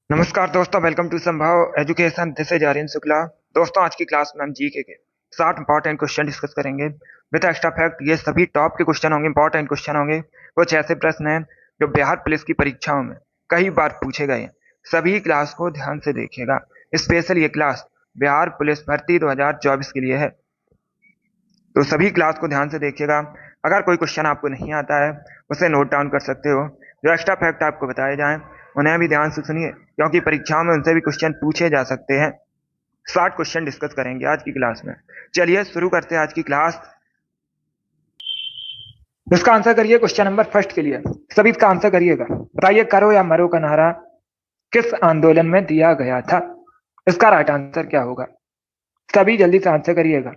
नमस्कार दोस्तों, welcome to Sambhav education. This is Aryan Shukla. दोस्तों, आज की क्लास में हम जीके के 60 इंपॉर्टेंट क्वेश्चन डिस्कस करेंगे विद एक्स्ट्रा फैक्ट। ये सभी टॉप के क्वेश्चन होंगे, इंपॉर्टेंट क्वेश्चन होंगे। कुछ ऐसे प्रश्न हैं जो बिहार पुलिस की परीक्षाओं में कई बार पूछे गए हैं। सभी क्लास को ध्यान से देखिएगा। स्पेशल ये क्लास बिहार पुलिस भर्ती 2024 के लिए है, तो सभी क्लास को ध्यान से देखिएगा। अगर कोई क्वेश्चन आपको नहीं आता है उसे नोट डाउन कर सकते हो। जो एक्स्ट्रा फैक्ट आपको बताए जाएं उन्हें भी ध्यान से सुनिए, क्योंकि परीक्षाओं में उनसे भी क्वेश्चन पूछे जा सकते हैं। 60 क्वेश्चन डिस्कस करेंगे आज की क्लास में। चलिए शुरू करते हैं आज की क्लास। इसका आंसर करिए क्वेश्चन नंबर फर्स्ट के लिए। सभी इसका आंसर करिएगा। बताइए, करो या मरो का नारा किस आंदोलन में दिया गया था? इसका राइट आंसर क्या होगा? सभी जल्दी से आंसर करिएगा।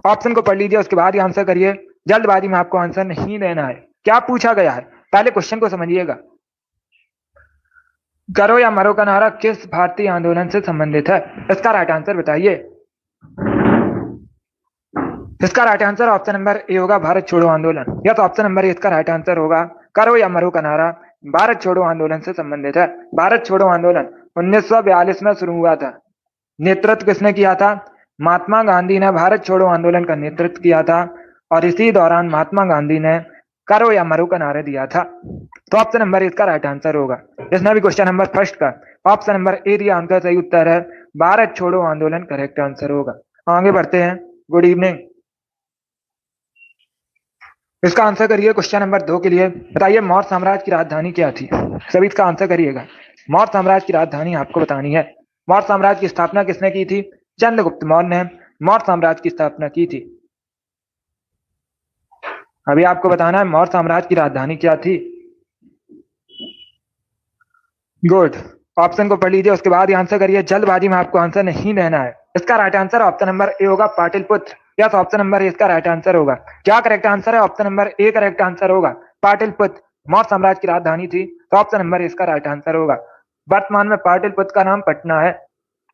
ऑप्शन को पढ़ लीजिए, उसके बाद ही आंसर करिए। जल्दबाजी में आपको आंसर नहीं देना है। क्या पूछा गया है, पहले क्वेश्चन को समझिएगा। करो या मरो का नारा किस भारतीय आंदोलन से संबंधित है? इसका राइट आंसर बताइए। इसका right answer option number A होगा, भारत छोड़ो आंदोलन। यस, ऑप्शन नंबर ए इसका राइट आंसर होगा। करो या मरो का नारा भारत छोड़ो आंदोलन से संबंधित है। भारत छोड़ो आंदोलन 1942 में शुरू हुआ था। नेतृत्व किसने किया था? महात्मा गांधी ने भारत छोड़ो आंदोलन का नेतृत्व किया था, और इसी दौरान महात्मा गांधी ने करो या मरो का नारा दिया था। तो ऑप्शन नंबर इसका राइट आंसर होगा। इसमें भी क्वेश्चन नंबर फर्स्ट का ऑप्शन नंबर ए दिया, उनका सही उत्तर है भारत छोड़ो आंदोलन करेक्ट आंसर होगा। आगे बढ़ते हैं। Good evening. इसका आंसर करिए क्वेश्चन नंबर 2 के लिए। बताइए, मौर्य साम्राज्य की राजधानी क्या थी? सभी इसका आंसर करिएगा। मौर्य साम्राज्य की राजधानी आपको बतानी है। मौर्य साम्राज्य की स्थापना किसने की थी? चंद्रगुप्त मौर्य ने मौर्य साम्राज्य की स्थापना की थी। अभी आपको बताना है मौर्य साम्राज्य की राजधानी क्या थी। गुड। ऑप्शन को पढ़ लीजिए, उसके बाद ही आंसर करिए। जल्दबाजी में आपको आंसर नहीं देना है। इसका right answer option number A होगा, Pataliputra. Yes, option number A इसका राइट आंसर होगा। क्या करेक्ट आंसर है? Option number A correct answer होगा। पाटलिपुत्र मौर्य साम्राज्य की राजधानी थी, तो ऑप्शन नंबर इसका राइट आंसर होगा। वर्तमान में पाटलिपुत्र का नाम पटना है,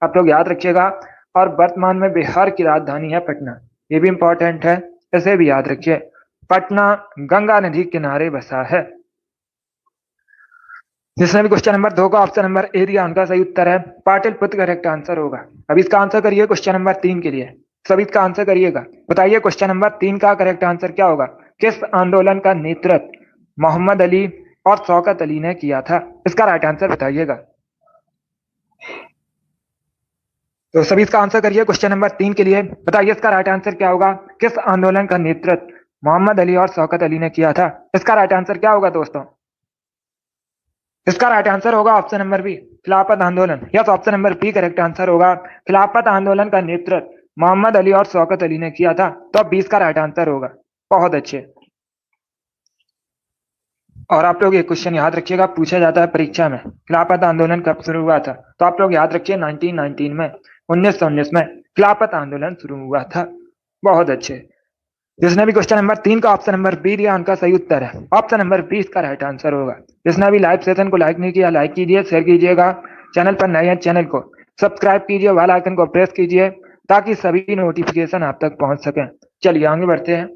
आप लोग याद रखिएगा। और वर्तमान में बिहार की राजधानी है पटना। ये भी इंपॉर्टेंट है, इसे भी याद रखिए। पटना गंगा नदी किनारे बसा है। जिसने भी क्वेश्चन नंबर 2 का ऑप्शन नंबर ए दिया, उनका सही उत्तर है पाटलिपुत्र करेक्ट आंसर होगा। अब इसका आंसर करिए क्वेश्चन नंबर 3 के लिए। सभी इसका आंसर करिएगा। बताइए, क्वेश्चन नंबर 3 का करेक्ट आंसर क्या होगा? किस आंदोलन का नेतृत्व मोहम्मद अली और शौकत अली ने किया था? इसका राइट आंसर बताइएगा। तो सभी इसका आंसर करिए क्वेश्चन नंबर 3 के लिए। बताइए, इसका राइट आंसर क्या होगा? किस आंदोलन का नेतृत्व मोहम्मद अली और शौकत अली ने किया था? इसका राइट आंसर क्या होगा दोस्तों? इसका राइट आंसर होगा ऑप्शन नंबर बी, खिलाफत आंदोलन। Yes, option number B correct answer होगा। खिलाफत आंदोलन का नेतृत्व मोहम्मद अली और शौकत अली ने किया था, तो अब 20 का राइट आंसर होगा। बहुत अच्छे। और आप लोग ये क्वेश्चन याद रखिएगा, पूछा जाता है परीक्षा में। खिलाफत आंदोलन कब शुरू हुआ था? तो आप लोग याद रखिए 1919 में, 1919 में खिलाफत आंदोलन शुरू हुआ था। बहुत अच्छे। जिसने भी क्वेश्चन नंबर 3 का ऑप्शन नंबर बी दिया, उनका सही उत्तर है ऑप्शन नंबर 20 का राइट आंसर होगा। जिसने भी लाइव सेशन को लाइक नहीं किया, लाइक कीजिए, शेयर कीजिएगा। चैनल पर नए हैं, चैनल को सब्सक्राइब कीजिए, बेल आइकन को प्रेस कीजिए, ताकि सभी नोटिफिकेशन आप तक पहुंच सके। चलिए आगे बढ़ते हैं।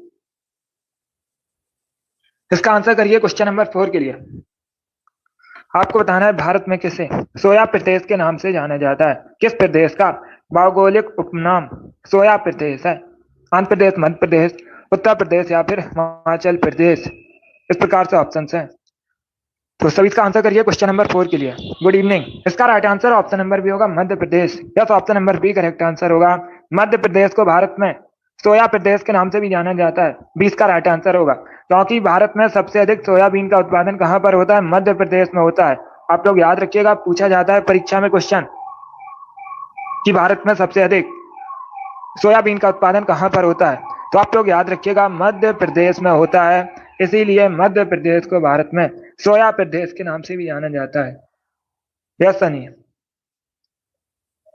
इसका आंसर करिए क्वेश्चन नंबर 4 के लिए। आपको बताना है, भारत में किसे सोया प्रदेश के नाम से जाना जाता है? किस प्रदेश का भौगोलिक उपनाम सोया प्रदेश है? आंध्र प्रदेश, मध्य प्रदेश, उत्तर प्रदेश या फिर हिमाचल प्रदेश? इस प्रकार से ऑप्शन हैं। तो सभी इसका आंसर करिए क्वेश्चन नंबर 4 के लिए। Good evening. इसका right answer option number B होगा, Madhya Pradesh. Yes, option number B correct answer होगा। मध्य प्रदेश को भारत में सोया प्रदेश के नाम से भी जाना जाता है। 20 का राइट आंसर होगा, क्योंकि भारत में सबसे अधिक सोयाबीन का उत्पादन कहां पर होता है? मध्य प्रदेश में होता है। आप लोग याद रखिएगा, पूछा जाता है परीक्षा में क्वेश्चन कि भारत में सबसे अधिक सोयाबीन का उत्पादन कहां पर होता है, तो आप लोग याद रखिएगा मध्य प्रदेश में होता है। इसीलिए मध्य प्रदेश को भारत में सोया प्रदेश के नाम से भी जाना जाता है। यस सनी।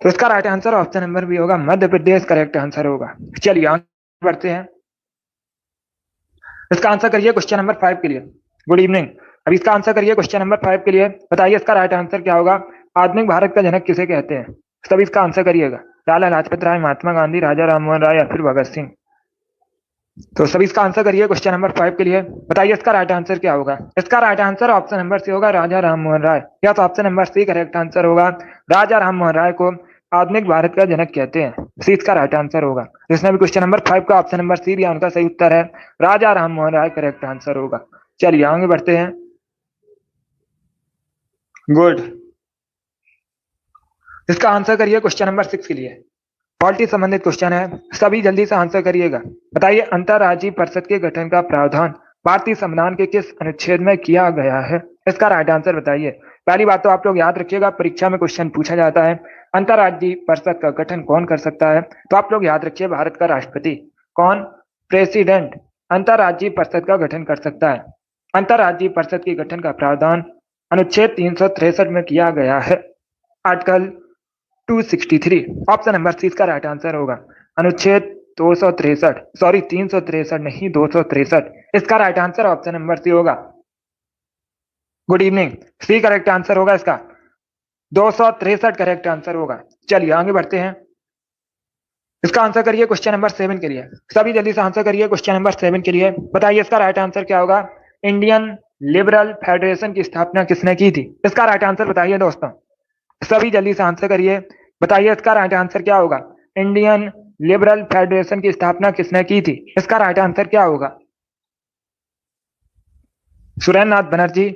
तो इसका right answer option number B होगा, मध्य प्रदेश करेक्ट आंसर होगा। चलिए आगे बढ़ते हैं। इसका आंसर करिए क्वेश्चन नंबर 5 के लिए। Good evening. अब इसका आंसर करिए क्वेश्चन नंबर 5 के लिए। बताइए, इसका राइट आंसर क्या होगा? आधुनिक भारत का जनक किसे कहते हैं? सभी इसका आंसर करिएगा। लाला लाजपत राय, महात्मा गांधी, राजा राममोहन राय या फिर भगत सिंह? तो सभी इसका आंसर करिए क्वेश्चन नंबर 5 के लिए। बताइए इसका राइट आंसर क्या होगा। इसका right answer option number C होगा राजा राम मोहन राय। या तो option number C correct answer होगा। राजा राम मोहन राय को आधुनिक भारत का जनक कहते हैं। सी इसका राइट आंसर होगा। जिसने भी क्वेश्चन नंबर 5 का ऑप्शन नंबर सी दिया उनका सही उत्तर है राजा राम मोहन राय करेक्ट आंसर होगा। चलिए आगे बढ़ते हैं। गुड। इसका आंसर करिए क्वेश्चन नंबर 6 के लिए। पॉलिटी संबंधित क्वेश्चन है, सभी जल्दी से आंसर करिएगा। बताइए अंतरराज्यीय परिषद के गठन का प्रावधान भारतीय संविधान के किस अनुच्छेद में किया गया है। इसका राइट आंसर बताइए। पहली बात तो आप लोग याद रखिएगा, परीक्षा में क्वेश्चन पूछा जाता है अंतरराज्यीय परिषद का गठन कौन कर सकता है, तो आप लोग याद रखिए भारत का राष्ट्रपति कौन, प्रेसिडेंट अंतरराज्यीय परिषद का गठन कर सकता है। अंतरराज्यीय परिषद के गठन का प्रावधान अनुच्छेद 363 में किया गया है, आर्टिकल 263। ऑप्शन नंबर सी इसका राइट आंसर होगा। अनुच्छेद 263, सॉरी 363 नहीं 263, इसका right answer option number C होगा। Good evening, C correct answer होगा इसका। 263 करेक्ट आंसर होगा। चलिए आगे बढ़ते हैं। इसका आंसर करिए क्वेश्चन नंबर 7 के लिए। सभी जल्दी से आंसर करिए क्वेश्चन नंबर 7 के लिए। बताइए इसका राइट आंसर क्या होगा। इंडियन लिबरल फेडरेशन की स्थापना किसने की थी। इसका राइट आंसर बताइए दोस्तों, सभी जल्दी से आंसर करिए। बताइए इसका राइट आंसर क्या होगा। इंडियन लिबरल फेडरेशन की स्थापना किसने की थी, इसका राइट आंसर क्या होगा। सुरेंद्र नाथ बनर्जी,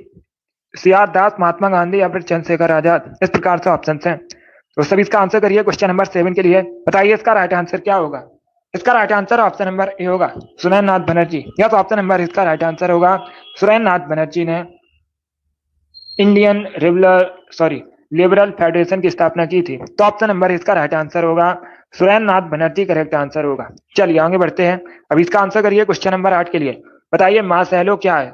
सीआर दास, महात्मा गांधी या फिर चंद्रशेखर आजाद। इस प्रकार से ऑप्शन हैं, तो सभी इसका आंसर करिए क्वेश्चन नंबर 7 के लिए। बताइए इसका राइट आंसर क्या होगा। इसका right answer option number A होगा, सुरेंद्र नाथ बनर्जी। या तो ऑप्शन नंबर इसका राइट आंसर होगा सुरेंद्र नाथ बनर्जी ने इंडियन लिबरल फेडरेशन की स्थापना की थी, तो ऑप्शन नंबर इसका राइट आंसर होगा सुरेंद्र नाथ बनर्जी करेक्ट आंसर होगा। चलिए आगे बढ़ते हैं। अब इसका आंसर करिए क्वेश्चन नंबर 8 के लिए। बताइए मार्सेलो क्या है।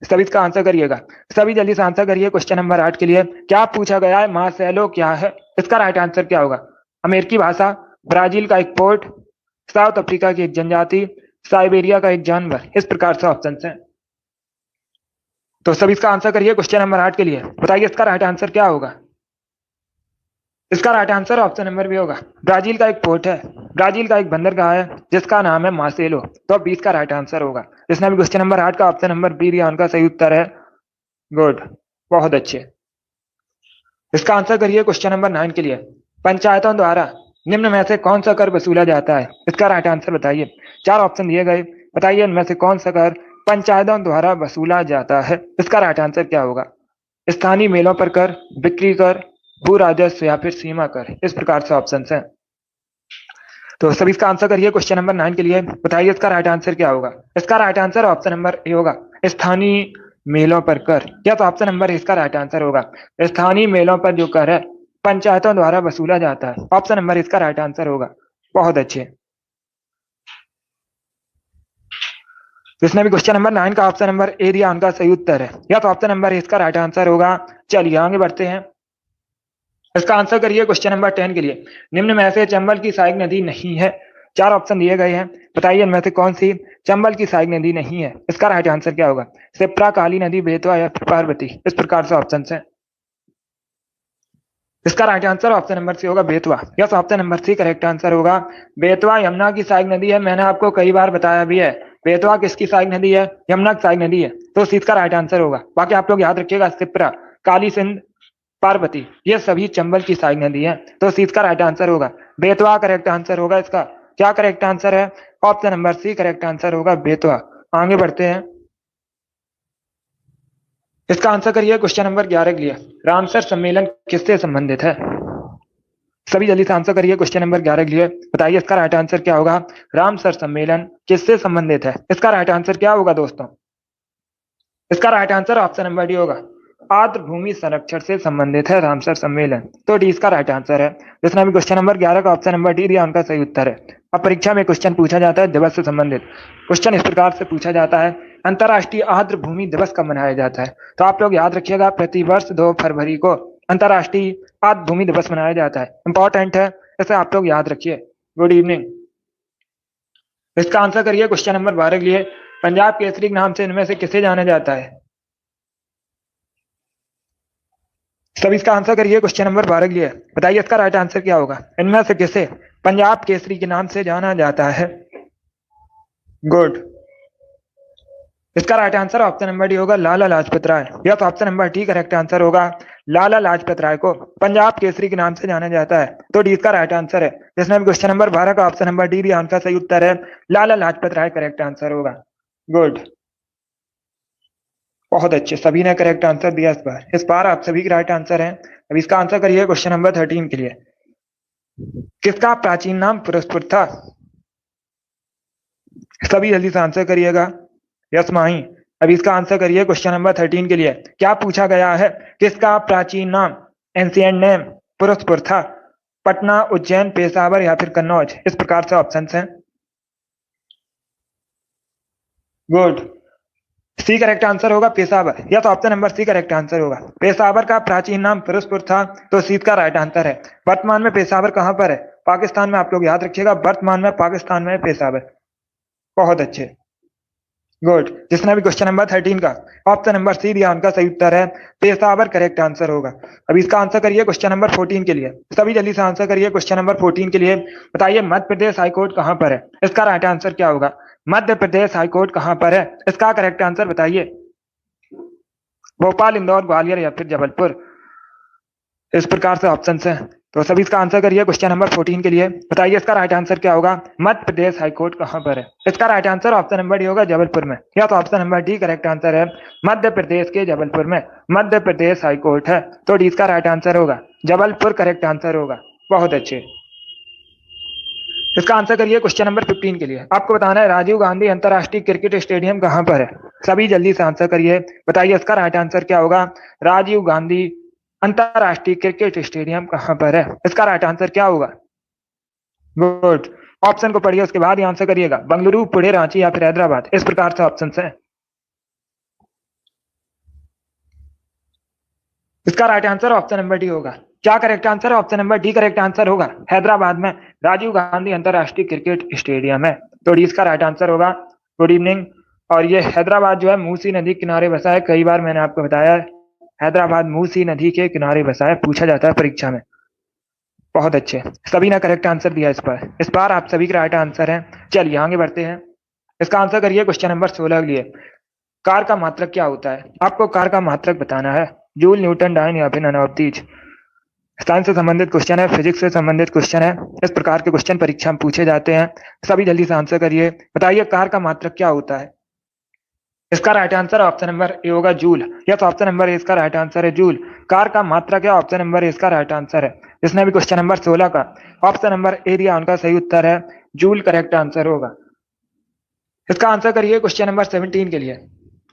सभी इसका आंसर करिएगा, सभी जल्दी से आंसर करिए क्वेश्चन नंबर 8 के लिए। क्या पूछा गया है, मार्सेलो क्या है, इसका राइट आंसर क्या होगा। अमेरिकी भाषा, ब्राजील का एक पोर्ट, साउथ अफ्रीका की एक जनजाति, साइबेरिया का एक जानवर। इस प्रकार से ऑप्शन हैं, तो सभी इसका आंसर करिए क्वेश्चन नंबर 8 के लिए। बताइए इसका राइट आंसर क्या होगा। इसका right answer option number B होगा, ब्राजील का एक पोर्ट है, ब्राजील का एक बंदरगाह है जिसका नाम है मार्सेलो, तो 20 का राइट आंसर होगा। जिसने भी क्वेश्चन नंबर 8 का ऑप्शन नंबर बी दिया उनका सही उत्तर है। गुड, बहुत अच्छे। इसका आंसर करिए क्वेश्चन नंबर 9 के लिए। पंचायतों द्वारा निम्न में से कौन सा कर वसूला जाता है, इसका राइट आंसर बताइए। 4 ऑप्शन दिए गए, बताइए इनमें से कौन सा कर पंचायतों द्वारा वसूला जाता है, इसका राइट आंसर क्या होगा। स्थानीय मेलों पर कर, बिक्री कर, भू राजस्व या फिर सीमा कर। इस प्रकार से ऑप्शन हैं, तो सभी इसका आंसर करिए क्वेश्चन नंबर 9 के लिए। बताइए इसका राइट आंसर क्या होगा। इसका right answer option number A होगा, स्थानीय मेलों पर कर। या तो ऑप्शन नंबर इसका राइट आंसर होगा, स्थानीय मेलों पर जो कर है पंचायतों द्वारा वसूला जाता है। ऑप्शन नंबर इसका राइट आंसर होगा। बहुत अच्छे। जिसने भी क्वेश्चन नंबर 9 का ऑप्शन नंबर ए दिया उनका सही उत्तर है, या तो ऑप्शन नंबर इसका राइट आंसर होगा। चलिए आगे बढ़ते हैं। इसका आंसर करिए क्वेश्चन नंबर 10 के लिए। निम्न में से चंबल की सहायक नदी नहीं है। 4 ऑप्शन दिए गए हैं, बताइए इनमें से कौन सी चंबल की सहायक नदी नहीं है, इसका राइट आंसर क्या होगा। सिप्रा, काली नदी, बेतवा या पार्वती। इस प्रकार से ऑप्शन हैं, इसका right answer option number C होगा, Betwa. Yes, option number C correct answer होगा। बेतवा यमुना की सहायक नदी है, मैंने आपको कई बार बताया भी है। बेतवा किसकी सहायक नदी है, यमुना की सहायक नदी है, तो सी इसका राइट आंसर होगा। बाकी आप लोग याद रखिएगा, सिप्रा, काली सिंध, पार्वती ये सभी चंबल की सहायक नदी है, तो सी इसका राइट आंसर होगा। बेतवा करेक्ट आंसर होगा इसका। क्या करेक्ट आंसर है, option number C correct answer होगा, बेतवा। आगे बढ़ते हैं। इसका आंसर करिए क्वेश्चन नंबर 11 के लिए। रामसर सम्मेलन किससे संबंधित है। सभी जल्दी से आंसर करिए क्वेश्चन नंबर 11 के लिए। बताइए इसका राइट आंसर क्या होगा। रामसर सम्मेलन किससे संबंधित है, इसका राइट आंसर क्या होगा दोस्तों। इसका right answer option number D होगा, आर्द्र भूमि संरक्षण से संबंधित है रामसर सम्मेलन, तो डी इसका राइट आंसर है। जिसने भी क्वेश्चन नंबर 11 का ऑप्शन नंबर डी दिया उनका सही उत्तर है। अब परीक्षा में क्वेश्चन पूछा जाता है दिवस से संबंधित। क्वेश्चन इस प्रकार से पूछा जाता है, अंतर्राष्ट्रीय आर्द्र भूमि दिवस कब मनाया जाता है, तो आप लोग याद रखिएगा प्रतिवर्ष 2 फरवरी को अंतर्राष्ट्रीय आर्द्र भूमि दिवस मनाया जाता है। इंपॉर्टेंट है, इसे आप लोग याद रखिए। Good evening. इसका आंसर करिए क्वेश्चन नंबर 12 के लिए। पंजाब केसरी के नाम से इनमें से किसे जाना जाता है। सब इसका आंसर करिए क्वेश्चन नंबर 12 के लिए। बताइए इसका राइट आंसर क्या होगा। इनमें से किसे पंजाब केसरी के नाम से जाना जाता है। गुड। इसका right answer option number D होगा Lala Lajpat Rai. Yes, option number D correct answer होगा। लाला लाजपत राय को पंजाब केसरी के नाम से जाना जाता है, तो डी इसका राइट आंसर है। जिसने भी क्वेश्चन नंबर 12 का ऑप्शन नंबर डी भी आंसर सही उत्तर है, लाला लाजपत राय करेक्ट आंसर होगा। गुड, बहुत अच्छे, सभी ने करेक्ट आंसर दिया इस बार आप सभी के राइट आंसर है। अब इसका आंसर करिए क्वेश्चन नंबर 13 के लिए। किसका प्राचीन नाम फिरोजपुर था? सभी जल्दी से आंसर करिएगा। यस माही। अभी इसका आंसर करिए क्वेश्चन नंबर 13 के लिए। क्या पूछा गया है? किसका प्राचीन नाम, एंशिएंट नेम, फिरोजपुर था? पटना, उज्जैन, पेशावर या फिर कन्नौज? इस प्रकार से ऑप्शन हैं। गुड, सी करेक्ट आंसर होगा Peshawar. Yes, option number C correct answer होगा। पेशावर का प्राचीन नाम फिरोजपुर था, तो सी का राइट आंसर है। वर्तमान में पेशावर कहां पर है? पाकिस्तान में। आप लोग याद रखिएगा, वर्तमान में पाकिस्तान में पेशावर। बहुत अच्छे, गुड। जिसने भी क्वेश्चन नंबर 13 का ऑप्शन नंबर सी दिया उनका सही उत्तर है पेशावर करेक्ट आंसर होगा। अब इसका आंसर करिए क्वेश्चन नंबर 14 के लिए। सभी जल्दी से आंसर करिए क्वेश्चन नंबर 14 के लिए। बताइए मध्य प्रदेश हाईकोर्ट कहां पर है? इसका राइट आंसर क्या होगा? मध्य प्रदेश हाईकोर्ट कहां पर है? इसका करेक्ट आंसर बताइए। भोपाल, इंदौर, ग्वालियर या फिर जबलपुर? इस प्रकार से ऑप्शन है, तो सभी इसका आंसर करिए क्वेश्चन नंबर 14 के लिए। बताइए इसका राइट आंसर क्या होगा? मध्य प्रदेश हाईकोर्ट कहां पर है? इसका right answer option number D होगा जबलपुर में। या तो option number D correct answer है, मध्य प्रदेश के जबलपुर में मध्य प्रदेश हाईकोर्ट है, तो डी इसका राइट आंसर होगा। जबलपुर करेक्ट आंसर होगा। बहुत अच्छे। इसका आंसर करिए क्वेश्चन नंबर 15 के लिए। आपको बताना है राजीव गांधी अंतरराष्ट्रीय क्रिकेट स्टेडियम कहां पर है? सभी जल्दी से आंसर करिए। बताइए इसका राइट आंसर क्या होगा? राजीव गांधी अंतरराष्ट्रीय क्रिकेट स्टेडियम कहां पर है? इसका राइट आंसर क्या होगा? गुड, ऑप्शन को पढ़िए उसके बाद ही आंसर करिएगा। बंगलुरु, पुणे, रांची या फिर हैदराबाद? इस प्रकार से ऑप्शन है। इसका right answer option number D होगा। क्या correct answer? Option number D correct answer होगा। हैदराबाद में राजीव गांधी अंतरराष्ट्रीय क्रिकेट स्टेडियम है, तो डी इसका राइट आंसर होगा। Good evening. और ये हैदराबाद जो है मूसी नदी किनारे बसा है। कई बार मैंने आपको बताया हैदराबाद मूसी नदी के किनारे बसा है, पूछा जाता है परीक्षा में। बहुत अच्छे, सभी ने करेक्ट आंसर दिया इस बार आप सभी का राइट आंसर है। चलिए आगे बढ़ते हैं। इसका आंसर करिए क्वेश्चन नंबर 16 के लिए। कार का मात्रक क्या होता है? आपको कार का मात्रक बताना है। जूल, न्यूटन, डायन या फिर ननौतीज? साइंस से संबंधित क्वेश्चन है, फिजिक्स से संबंधित क्वेश्चन है। इस प्रकार के क्वेश्चन परीक्षा में पूछे जाते हैं। सभी जल्दी से आंसर करिए। बताइए कार का मात्रक क्या होता है? इसका right answer option number A होगा joule. Yes, option number A इसका राइट आंसर है जूल। कार का मात्रक क्या? ऑप्शन नंबर ए इसका राइट आंसर है। जिसने भी क्वेश्चन नंबर 16 का ऑप्शन नंबर ए दिया उनका सही उत्तर है जूल करेक्ट आंसर होगा। इसका आंसर करिए क्वेश्चन नंबर 17 के लिए।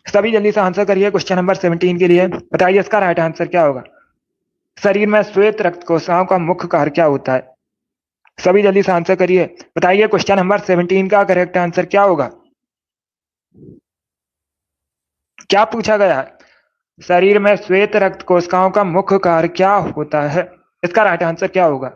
सभी जल्दी से आंसर करिए क्वेश्चन नंबर 17 के लिए। बताइए इसका राइट आंसर क्या होगा? शरीर में श्वेत रक्त कोशिकाओं का मुख्य कार्य क्या होता है? सभी जल्दी से आंसर करिए। बताइए क्वेश्चन नंबर 17 का करेक्ट आंसर क्या होगा? क्या पूछा गया है? शरीर में श्वेत रक्त कोशिकाओं का मुख्य कार्य क्या होता है? इसका राइट आंसर क्या होगा?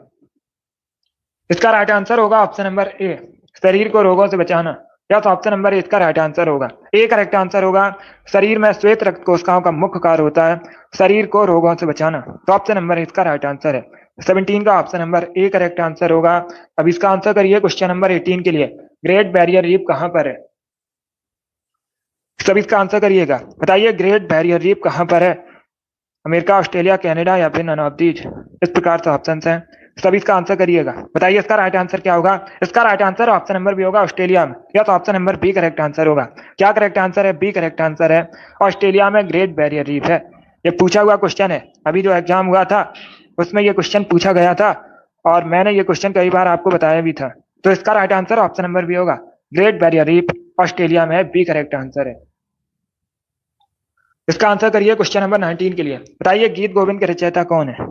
इसका राइट आंसर होगा ऑप्शन नंबर ए, शरीर को रोगों से बचाना। या तो ऑप्शन नंबर ए इसका राइट आंसर होगा। ए करेक्ट आंसर होगा। शरीर में श्वेत रक्त कोशिकाओं का मुख्य कार्य होता है शरीर को रोगों से बचाना, तो ऑप्शन नंबर ए इसका राइट आंसर है। 17 का option number A correct answer होगा। अब इसका आंसर करिए क्वेश्चन नंबर 18 के लिए। ग्रेट बैरियर रीफ कहां पर है? सब इसका आंसर करिएगा। बताइए ग्रेट बैरियर रीफ कहां पर है? अमेरिका, ऑस्ट्रेलिया, कनाडा या फिर नन ऑफ दीज? इस प्रकार से ऑप्शन हैं। सब इसका आंसर करिएगा। बताइए इसका राइट आंसर क्या होगा? इसका right answer option number B होगा ऑस्ट्रेलिया में। या तो option number B correct answer होगा। क्या करेक्ट आंसर है? बी करेक्ट आंसर है। ऑस्ट्रेलिया में ग्रेट बैरियर रीफ है। ये पूछा हुआ क्वेश्चन है। अभी जो एग्जाम हुआ था उसमें ये क्वेश्चन पूछा गया था और मैंने ये क्वेश्चन कई बार आपको बताया भी था। तो इसका right answer option number B होगा। ग्रेट बैरियर रीफ ऑस्ट्रेलिया में है, बी करेक्ट आंसर है। इसका आंसर करिए क्वेश्चन नंबर 19 के लिए। बताइए गीत गोविंद के रचयिता कौन है?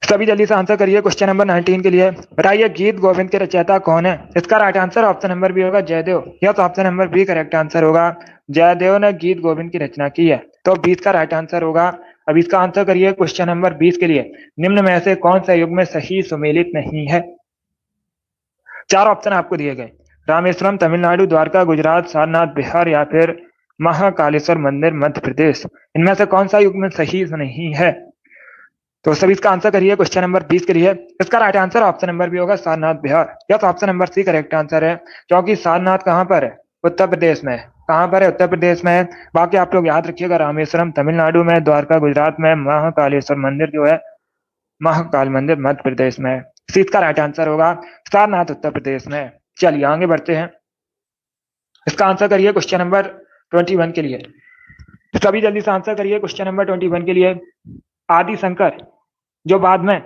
सभी जल्दी से आंसर करिए क्वेश्चन नंबर 19 के लिए। बताइए गीत गोविंद के रचयिता कौन है? इसका right answer option number B होगा जयदेव। यह तो option number B correct answer होगा। जयदेव ने गीत गोविंद की रचना की है, तो 20 का राइट आंसर होगा। अब इसका आंसर करिए क्वेश्चन नंबर 20 के लिए। निम्न में से कौन सा युग में सही सुमेलित नहीं है? 4 ऑप्शन आपको दिए गए। रामेश्वरम तमिलनाडु, द्वारका गुजरात, सारनाथ बिहार या फिर महाकालेश्वर मंदिर मध्य प्रदेश। इनमें से कौन सा युग में सही नहीं है? तो सभी इसका आंसर करिए क्वेश्चन नंबर 20 के लिए। इसका right answer option number B होगा Sarnath Bihar. Yes, option number C correct answer है, क्योंकि सारनाथ कहाँ पर है? उत्तर प्रदेश में है। कहाँ पर है? उत्तर प्रदेश में है। बाकी आप लोग याद रखिएगा, रामेश्वरम तमिलनाडु में, द्वारका गुजरात में, महाकालेश्वर मंदिर जो है, महाकाल मंदिर मध्य प्रदेश में है। सी इसका राइट आंसर होगा, सारनाथ उत्तर प्रदेश में है। चलिए आगे बढ़ते हैं। इसका आंसर करिए क्वेश्चन नंबर 21 के लिए। सभी जल्दी से आंसर करिए क्वेश्चन नंबर 21 के लिए। आदि शंकर जो बाद में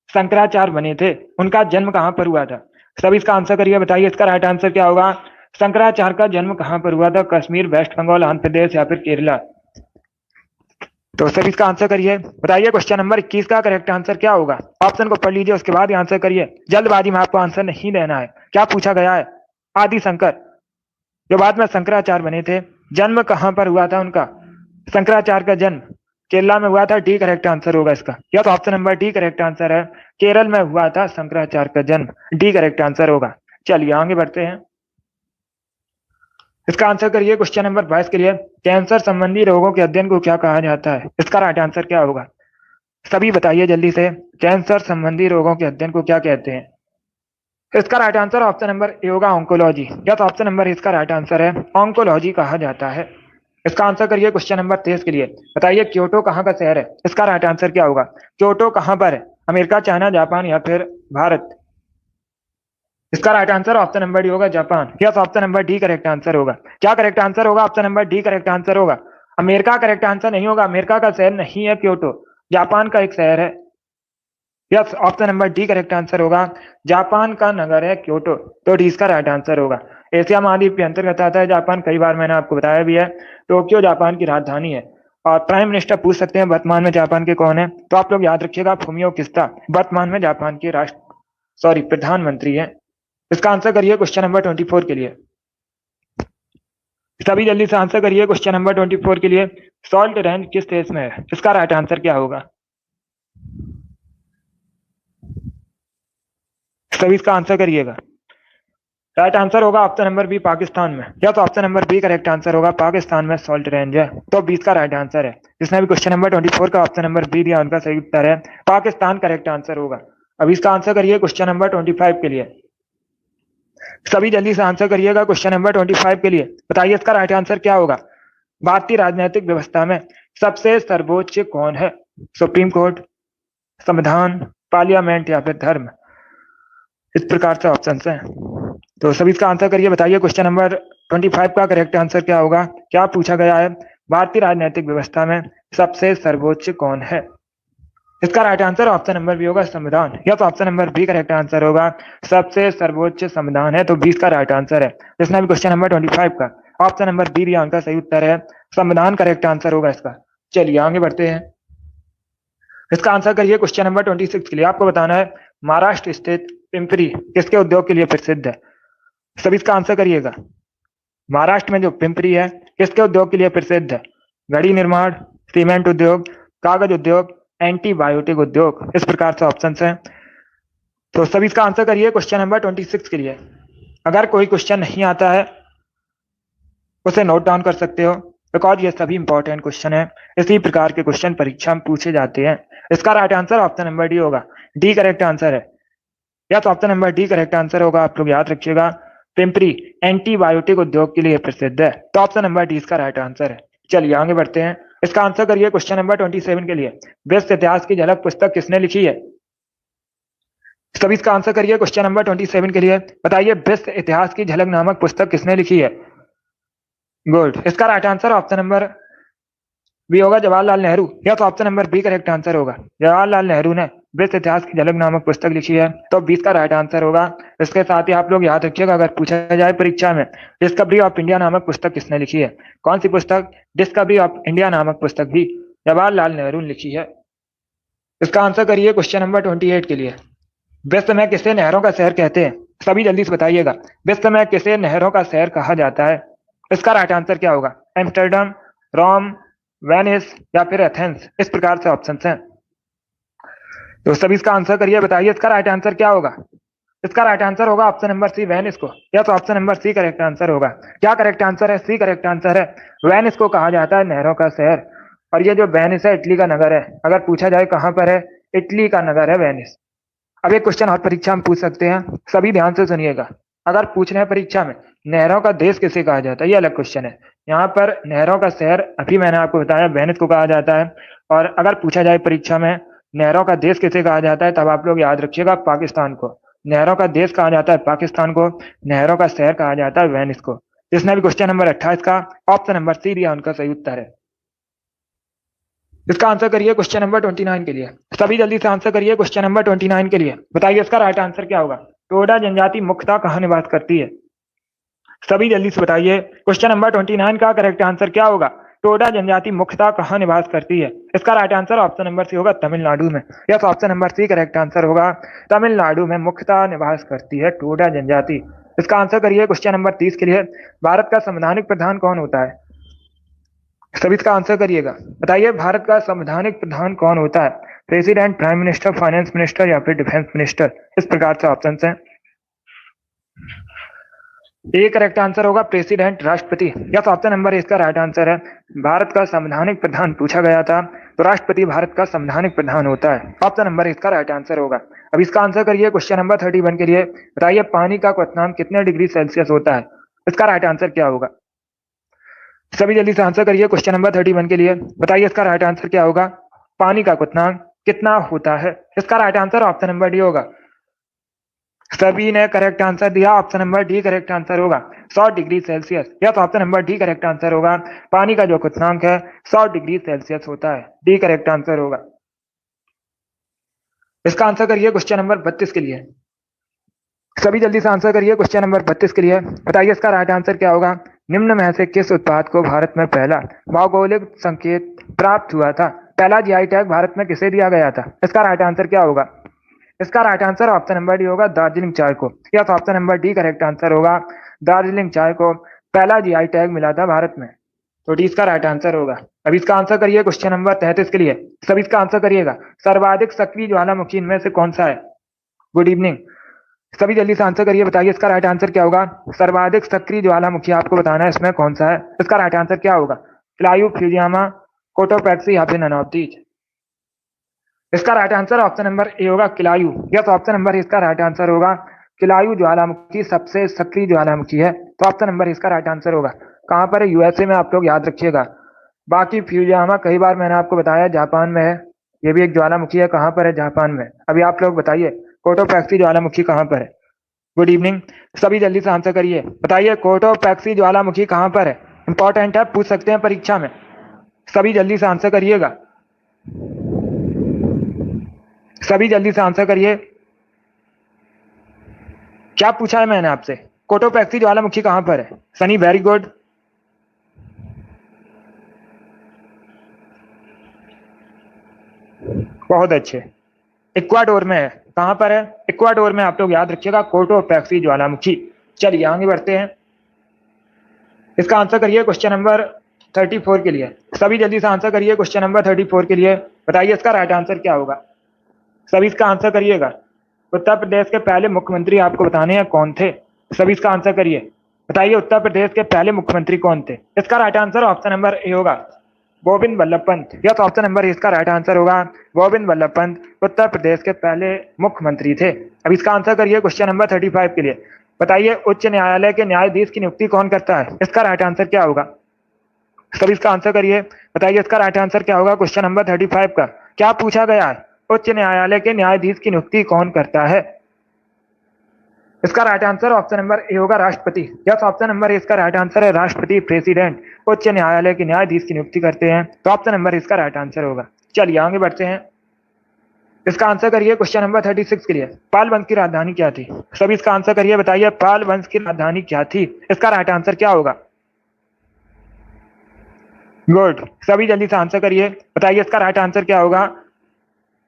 शंकराचार्य बने थे, उनका जन्म कहां पर हुआ था? सभी इसका आंसर करिए, बताइए इसका राइट आंसर क्या होगा। शंकराचार्य का जन्म कहां पर हुआ था? कश्मीर, वेस्ट बंगाल, आंध्र प्रदेश या फिर केरला? तो सभी इसका आंसर करिए, बताइए क्वेश्चन नंबर 21 का करेक्ट आंसर क्या होगा। ऑप्शन को पढ़ लीजिए, उसके बाद ही आंसर करिए। जल्दबाजी में आपको आंसर नहीं देना है। क्या पूछा गया है? आदि शंकर जो बाद में शंकराचार्य बने थे, जन्म कहां पर हुआ था उनका? शंकराचार्य का जन्म केरला में हुआ था। डी करेक्ट आंसर होगा इसका। या तो option number D correct answer है, केरल में हुआ था शंकराचार्य का जन्म। डी करेक्ट आंसर होगा। चलिए आगे बढ़ते हैं। इसका आंसर करिए क्वेश्चन नंबर 22 के लिए। कैंसर संबंधी रोगों के अध्ययन को क्या कहा जाता है? इसका राइट आंसर क्या होगा? सभी बताइए जल्दी से, कैंसर संबंधी रोगों के अध्ययन को क्या कहते हैं? इसका right answer option number A होगा, ऑन्कोलॉजी। या तो ऑप्शन नंबर इसका राइट आंसर है, ऑन्कोलॉजी कहा जाता है। इसका आंसर करिए क्वेश्चन नंबर 23 के लिए। बताइए क्योटो कहाँ का शहर है? इसका राइट आंसर क्या होगा? क्योटो कहाँ पर है? अमेरिका, चाइना, जापान या फिर भारत? इसका right answer option number D होगा, Japan. Yes, option number D correct answer होगा। क्या करेक्ट आंसर होगा? Option number D correct answer होगा। अमेरिका करेक्ट आंसर नहीं होगा। अमेरिका का शहर नहीं है क्योटो, जापान का एक शहर है। Yes, option number D correct answer होगा, जापान का नगर है क्योटो। तो डी इसका राइट आंसर होगा। एशिया महाद्वीप के अंतर्गत आता है जापान। कई बार मैंने आपको बताया भी है। टोक्यो जापान की राजधानी है। और प्राइम मिनिस्टर पूछ सकते हैं वर्तमान में जापान के कौन है, तो आप लोग याद रखिएगा, फुमियो किस्ता वर्तमान में जापान के प्रधानमंत्री है। इसका आंसर करिए क्वेश्चन नंबर 24 के लिए। सभी जल्दी से आंसर करिए क्वेश्चन नंबर 24 के लिए। सॉल्ट रेंज किस देश में है? इसका राइट आंसर क्या होगा? सभी इसका आंसर करिएगा। राइट आंसर होगा ऑप्शन नंबर बी, पाकिस्तान में। या तो option number B correct answer होगा, पाकिस्तान में सॉल्ट रेंज है। तो 20 का राइट आंसर है। जिसने भी क्वेश्चन नंबर 24 का ऑप्शन नंबर बी दिया, उनका सही उत्तर है पाकिस्तान करेक्ट आंसर होगा। अब इसका आंसर करिए क्वेश्चन नंबर 25 के लिए। सभी जल्दी से आंसर करिएगा क्वेश्चन नंबर 25 के लिए। बताइए इसका राइट आंसर क्या होगा। भारतीय राजनीतिक व्यवस्था में सबसे सर्वोच्च कौन है? सुप्रीम कोर्ट, संविधान, पार्लियामेंट या फिर धर्म? इस प्रकार से ऑप्शन हैं। तो सभी इसका आंसर करिए, बताइए क्वेश्चन नंबर 25 का करेक्ट आंसर क्या होगा। क्या पूछा गया है? भारतीय राजनीतिक व्यवस्था में सबसे सर्वोच्च कौन है? इसका right answer option number B होगा, संविधान। या तो option number B correct answer होगा, सबसे सर्वोच्च संविधान है। तो 20 का राइट आंसर है। जिसने भी क्वेश्चन नंबर 25 का ऑप्शन नंबर बी दिया, उनका सही उत्तर है संविधान करेक्ट आंसर होगा इसका। चलिए आगे बढ़ते हैं। इसका आंसर करिए क्वेश्चन नंबर 26 के लिए। आपको बताना है महाराष्ट्र स्थित पिंपरी किसके उद्योग के लिए प्रसिद्ध है? सभी इसका आंसर करिएगा। महाराष्ट्र में जो पिंपरी है, किसके उद्योग के लिए प्रसिद्ध है? घड़ी निर्माण, सीमेंट उद्योग, कागज उद्योग, एंटीबायोटिक उद्योग? इस प्रकार से ऑप्शन हैं। तो सभी इसका आंसर करिए क्वेश्चन नंबर 26 के लिए। अगर कोई क्वेश्चन नहीं आता है, उसे नोट डाउन कर सकते हो, बिकॉज ये सभी इंपॉर्टेंट क्वेश्चन है। इसी प्रकार के क्वेश्चन परीक्षा में पूछे जाते हैं। इसका right answer option number D होगा, डी करेक्ट आंसर है। या तो option number D correct answer होगा। आप लोग याद रखिएगा, पिंपरी एंटीबायोटिक उद्योग के लिए प्रसिद्ध है। तो ऑप्शन नंबर डी इसका राइट आंसर है। चलिए आगे बढ़ते हैं। इसका आंसर करिए क्वेश्चन नंबर 27 के लिए। विश्व इतिहास की झलक पुस्तक किसने लिखी है? सभी इसका आंसर करिए क्वेश्चन नंबर 27 के लिए। बताइए विश्व इतिहास की झलक नामक पुस्तक किसने लिखी है? गुड। इसका right answer option number B होगा, जवाहरलाल नेहरू। या तो option number B correct answer होगा, जवाहरलाल नेहरू ने विश्व इतिहास की झलक नामक पुस्तक लिखी है। तो 20 का राइट आंसर होगा। इसके साथ ही आप लोग याद रखिएगा, अगर पूछा जाए परीक्षा में, डिस्कवरी ऑफ इंडिया नामक पुस्तक किसने लिखी है? कौन सी पुस्तक? डिस्कवरी ऑफ इंडिया नामक पुस्तक भी जवाहरलाल नेहरू ने लिखी है। इसका आंसर करिए क्वेश्चन नंबर 28 के लिए। विश्व में किसे नहरों का शहर कहते हैं? सभी जल्दी से बताइएगा, विश्व में किसे नहरों का शहर कहा जाता है? इसका राइट आंसर क्या होगा? एम्स्टर्डम, रोम, वेनिस या फिर एथेंस? इस प्रकार से ऑप्शन हैं। तो सभी इसका आंसर करिए, बताइए इसका राइट आंसर क्या होगा। इसका राइट आंसर होगा ऑप्शन नंबर सी, वेनिस को। या तो option number C correct answer होगा। क्या करेक्ट आंसर है? सी करेक्ट आंसर है। वेनिस को कहा जाता है नहरों का शहर। और ये जो वेनिस है, इटली का नगर है। अगर पूछा जाए कहां पर है, इटली का नगर है वेनिस। अब एक क्वेश्चन और परीक्षा में पूछ सकते हैं, सभी ध्यान से सुनिएगा। अगर पूछ रहे हैं परीक्षा में नहरों का देश किसे कहा जाता है, ये अलग क्वेश्चन है। यहाँ पर नहरों का शहर अभी मैंने आपको बताया वेनिस को कहा जाता है। और अगर पूछा जाए परीक्षा में नहरों का देश किसे कहा जाता है, तब आप लोग याद रखिएगा पाकिस्तान को। नहरों का देश कहा जाता है पाकिस्तान को, नहरों का शहर कहा जाता है वेनिस को। जिसने भी क्वेश्चन नंबर 28 का ऑप्शन नंबर सी दिया उनका सही उत्तर है। इसका आंसर करिए क्वेश्चन नंबर 29 के लिए। सभी जल्दी से आंसर करिए क्वेश्चन नंबर 29 के लिए। बताइए इसका राइट आंसर क्या होगा। टोडा जनजाति मुख्यतः कहाँ निवास करती है? सभी जल्दी से बताइए क्वेश्चन नंबर 29 का करेक्ट आंसर क्या होगा। टोडा जनजाति मुख्यतः कहाँ निवास करती है? इसका right answer option number C होगा तमिलनाडु में। Yes, option number C correct answer होगा। तमिलनाडु में मुख्यतः निवास करती है टोडा जनजाति। इसका आंसर करिए क्वेश्चन नंबर 30 के लिए। भारत का संवैधानिक प्रधान कौन होता है? सभी इसका आंसर करिएगा। बताइए भारत का संवैधानिक प्रधान कौन होता है? President, prime minister, finance minister या फिर डिफेंस मिनिस्टर? इस प्रकार से ऑप्शन है। ए करेक्ट आंसर होगा प्रेसिडेंट, राष्ट्रपति। यस, ऑप्शन नंबर इसका राइट आंसर है। भारत का संवैधानिक प्रधान पूछा गया था तो राष्ट्रपति भारत का संवैधानिक प्रधान होता है। ऑप्शन नंबर इसका राइट आंसर होगा। अब इसका आंसर करिए क्वेश्चन नंबर 31 के लिए। बताइए पानी का क्वथनांक कितने डिग्री सेल्सियस होता है? इसका राइट आंसर क्या होगा? सभी जल्दी से आंसर करिए क्वेश्चन नंबर 31 के लिए। बताइए इसका राइट आंसर क्या होगा। पानी का क्वथनांक कितना होता है? इसका right answer option number D होगा। सभी ने करेक्ट आंसर दिया, option number D correct answer होगा 100 डिग्री सेल्सियस। या तो option number D correct answer होगा। पानी का जो क्वथनांक है 100 डिग्री सेल्सियस होता है। डी करेक्ट आंसर होगा। इसका आंसर करिए क्वेश्चन नंबर 32 के लिए। सभी जल्दी से आंसर करिए क्वेश्चन नंबर 32 के लिए। बताइए इसका राइट आंसर क्या होगा। निम्न में से किस उत्पाद को भारत में पहला भौगोलिक संकेत प्राप्त हुआ था? पहला जीआई टैग भारत में किसे दिया गया था? इसका राइट आंसर क्या होगा? इसका right answer option number D होगा दार्जिलिंग चाय को। या तो option number D correct answer होगा। दार्जिलिंग चाय को पहला जीआई टैग मिला था भारत में, तो डी इसका राइट आंसर होगा। अब इसका आंसर करिए क्वेश्चन नंबर 33 के लिए। सब इसका आंसर करिएगा। सर्वाधिक सक्रिय ज्वालामुखी इनमें से कौन सा है? गुड इवनिंग, सभी जल्दी से आंसर करिए। बताइए इसका राइट आंसर क्या होगा। सर्वाधिक सक्रिय ज्वालामुखी आपको बताना है इसमें कौन सा है। इसका राइट आंसर क्या होगा। क्लायू, फ्यूजियामा, कोटोपैक्सी या फिर नन ऑफ दीज? इसका right answer option number A होगा क्लायू। यस, ऑप्शन नंबर इसका राइट आंसर होगा। क्लायू ज्वालामुखी सबसे सक्रिय ज्वालामुखी है, तो ऑप्शन नंबर इसका राइट आंसर होगा। कहां पर है? यूएसए में, आप लोग याद रखिएगा। बाकी फ्यूजियामा कई बार मैंने आपको बताया जापान में है, ये भी एक ज्वालामुखी है। कहां पर है? जापान में। अभी आप लोग बताइए कोटोपैक्सी ज्वालामुखी कहां पर है? गुड इवनिंग, सभी जल्दी से आंसर करिए। बताइए कोटोपैक्सी ज्वालामुखी कहां पर है? इंपॉर्टेंट है, पूछ सकते हैं परीक्षा में। सभी जल्दी से आंसर करिएगा। सभी जल्दी से आंसर करिए। क्या पूछा है मैंने आपसे? कोटोपैक्सी ज्वालामुखी कहां पर है? Sunny, very good. बहुत अच्छे। इक्वाडोर में है। कहां पर है? इक्वाडोर में, आप लोग याद रखिएगा कोटोपैक्सी ज्वालामुखी। चलिए आगे बढ़ते हैं। इसका आंसर करिए क्वेश्चन नंबर 34 के लिए। सभी जल्दी से आंसर करिए क्वेश्चन नंबर 34 के लिए। बताइए इसका राइट आंसर क्या होगा। सभी इसका आंसर करिएगा। उत्तर प्रदेश के पहले मुख्यमंत्री आपको बताने हैं कौन थे। सभी इसका आंसर करिए। बताइए उत्तर प्रदेश के पहले मुख्यमंत्री कौन थे? इसका right answer option number A होगा Govind Vallabh Pant. Yes, option number इसका राइट आंसर होगा गोविंद वल्लभ पंत उत्तर प्रदेश के पहले मुख्यमंत्री थे। अब इसका आंसर करिए क्वेश्चन नंबर 35 के लिए। बताइए उच्च न्यायालय के न्यायाधीश की नियुक्ति कौन करता है? इसका राइट आंसर क्या होगा। सभी इसका आंसर करिए। बताइए इसका राइट आंसर क्या होगा क्वेश्चन नंबर 35 का। क्या पूछा गया है? उच्च न्यायालय के न्यायाधीश की नियुक्ति कौन करता है? इसका right answer option number A होगा राष्ट्रपति। यस, ऑप्शन नंबर इसका राइट आंसर है राष्ट्रपति, प्रेसिडेंट उच्च न्यायालय के न्यायाधीश की नियुक्ति करते हैं, तो ऑप्शन नंबर इसका राइट आंसर होगा। चलिए आगे बढ़ते हैं। इसका आंसर करिए क्वेश्चन नंबर 36 के लिए। पाल वंश की राजधानी क्या थी? सभी इसका आंसर करिए। बताइए पाल वंश की राजधानी क्या थी? इसका राइट आंसर क्या होगा। गुड, सभी जल्दी से आंसर करिए। बताइए इसका राइट आंसर क्या होगा।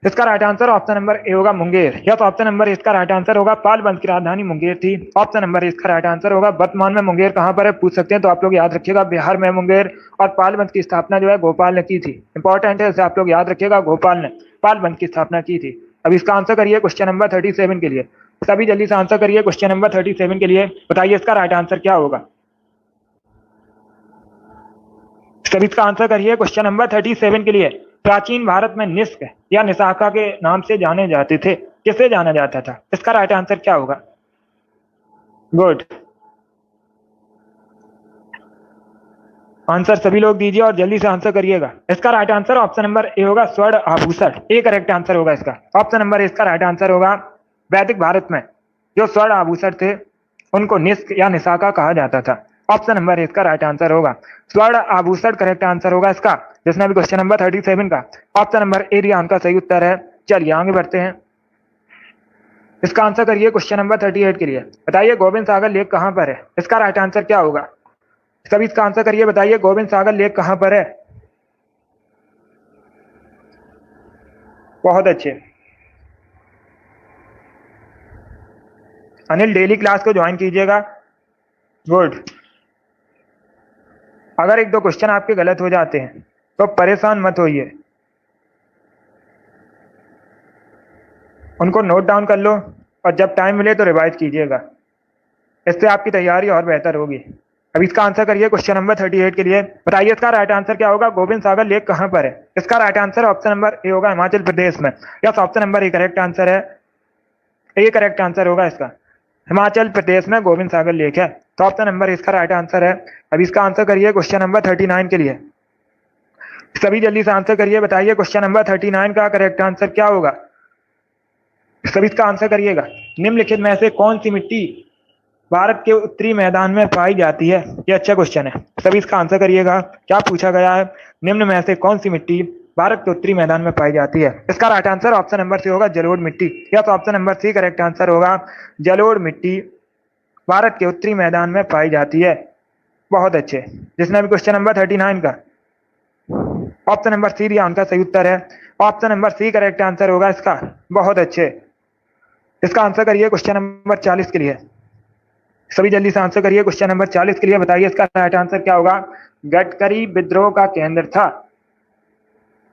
इसका right answer option number A होगा मुंगेर। यस, ऑप्शन नंबर इसका राइट आंसर होगा पाल वंश की राजधानी मुंगेर थी। ऑप्शन नंबर इसका राइट आंसर होगा। वर्तमान में मुंगेर कहां पर है पूछ सकते हैं, तो आप लोग याद रखिएगा बिहार में मुंगेर। और पाल वंश की स्थापना जो है गोपाल ने की थी। इंपॉर्टेंट है, इसे आप लोग याद रखिएगा, गोपाल ने पाल वंश की स्थापना की थी। अब इसका आंसर करिए क्वेश्चन नंबर 37 के लिए। सभी जल्दी से आंसर करिए क्वेश्चन नंबर 37 के लिए। बताइए इसका राइट आंसर क्या होगा। सभी इसका आंसर करिए क्वेश्चन नंबर 37 के लिए। प्राचीन भारत में निष्क या निशाखा के नाम से जाने जाते थे, किसे जाना जाता था? इसका राइट आंसर क्या होगा? गुड आंसर सभी लोग दीजिए और जल्दी से आंसर करिएगा। इसका right answer option number A होगा, स्वर्ण आभूषण। ए करेक्ट आंसर होगा इसका। ऑप्शन नंबर ए इसका राइट आंसर होगा। वैदिक भारत में जो स्वर्ण आभूषण थे उनको निष्क या निशाखा कहा जाता था। ऑप्शन नंबर ए इसका राइट आंसर होगा। स्वर्ण आभूषण करेक्ट आंसर होगा इसका, जिसने भी क्वेश्चन नंबर 37 का ऑप्शन नंबर ए दिया उनका सही उत्तर है। चलिए आगे बढ़ते हैं। इसका आंसर करिए क्वेश्चन नंबर 38 के लिए। बताइए गोविंद सागर लेक कहां पर है? इसका राइट आंसर क्या होगा? सभी इसका आंसर करिए। बताइए गोविंद सागर लेक कहां पर है? बहुत अच्छे। अनिल डेली क्लास को ज्वाइन कीजिएगा। गुड। अगर एक दो क्वेश्चन आपके गलत हो जाते हैं तो परेशान मत होइए, उनको नोट डाउन कर लो और जब टाइम मिले तो रिवाइज कीजिएगा। इससे आपकी तैयारी और बेहतर होगी। अब इसका आंसर करिए क्वेश्चन नंबर 38 के लिए। बताइए इसका राइट आंसर क्या होगा? गोविंद सागर लेक कहां पर है? इसका right answer option number A होगा, हिमाचल प्रदेश में। Yes, option number A correct answer है। ए करेक्ट आंसर होगा इसका। हिमाचल प्रदेश में गोविंद सागर लेक है, तो ऑप्शन नंबर इसका राइट आंसर है। अब इसका आंसर करिए क्वेश्चन नंबर 39 के लिए। सभी जल्दी से आंसर करिए। बताइए क्वेश्चन नंबर 39 का करेक्ट आंसर क्या होगा? सभी इसका आंसर करिएगा। निम्नलिखित में से कौन सी मिट्टी भारत के उत्तरी मैदान में पाई जाती है? ये अच्छा क्वेश्चन है, सभी इसका आंसर करिएगा। क्या पूछा गया है? निम्न में से कौन सी मिट्टी भारत के उत्तरी मैदान में पाई जाती है? इसका right answer option number C होगा, जलोढ़ मिट्टी। या तो option number C correct answer होगा। जलोढ़ मिट्टी भारत के उत्तरी मैदान में पाई जाती है। बहुत अच्छे। जिसने भी क्वेश्चन नंबर 39 का ऑप्शन नंबर सी दिया उनका सही उत्तर है। Option number C correct answer होगा इसका। बहुत अच्छे। इसका आंसर करिए क्वेश्चन नंबर 40 के लिए। सभी जल्दी से आंसर करिए क्वेश्चन नंबर 40 के लिए। बताइए इसका राइट आंसर क्या होगा? गडकरी विद्रोह का केंद्र था।